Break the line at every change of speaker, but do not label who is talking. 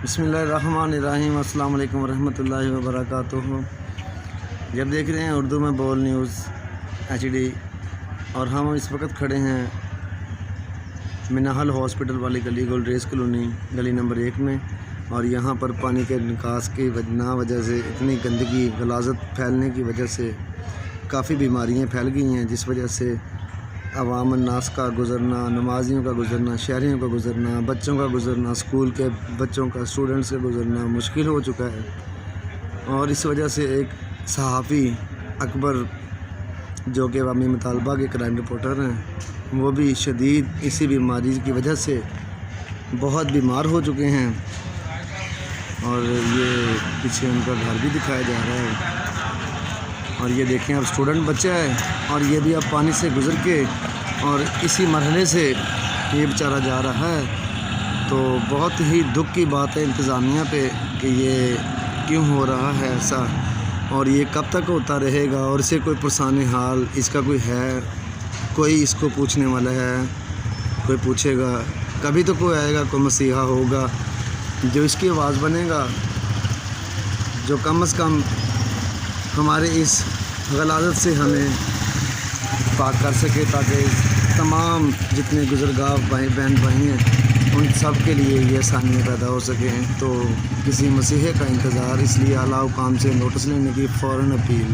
بسم اللہ الرحمن الرحیم۔ السلام علیکم ورحمۃ اللہ وبرکاتہ۔ جب دیکھ رہے ہیں اردو میں بول نیوز HD، اور ہم اس وقت کھڑے ہیں منہل ہاسپٹل والی گلی، گولڈریز کالونی گلی نمبر 1 میں، اور یہاں پر پانی کے نکاس کی وجہ سے اتنی گندگی غلاظت پھیلنے کی وجہ سے کافی بیماریاں پھیل گئی ہیں، جس وجہ سے عوام الناس کا گزرنا، نمازیوں کا گزرنا، شہریوں کا گزرنا، بچوں کا گزرنا، اسکول کے بچوں کا، اسٹوڈنٹس کا گزرنا مشکل ہو چکا ہے۔ اور اس وجہ سے ایک صحافی اکبر، جو کہ عوامی مطالبہ کے کرائم رپورٹر ہیں، وہ بھی شدید اسی بیماری کی وجہ سے بہت بیمار ہو چکے ہیں، اور یہ پیچھے ان کا گھر بھی دکھایا جا رہا ہے۔ اور یہ دیکھیں، اب اسٹوڈنٹ بچہ ہے، اور یہ بھی اب پانی سے گزر کے اور اسی مرحلے سے یہ بیچارہ جا رہا ہے۔ تو بہت ہی دکھ کی بات ہے انتظامیہ پہ کہ یہ کیوں ہو رہا ہے ایسا، اور یہ کب تک ہوتا رہے گا، اور اسے کوئی پرسان حال اس کا کوئی ہے، کوئی اس کو پوچھنے والا ہے، کوئی پوچھے گا؟ کبھی تو کوئی آئے گا، کوئی مسیحا ہوگا جو اس کی آواز بنے گا، جو کم از کم ہمارے اس غلاظت سے ہمیں پاک کر سکے، تاکہ تمام جتنے گزرگاہ بہن بھائی ہیں ان سب کے لیے یہ آسانیاں پیدا ہو سکیں۔ تو کسی مسیحے کا انتظار، اس لیے اعلیٰ حکام سے نوٹس لینے کی فوراً اپیل۔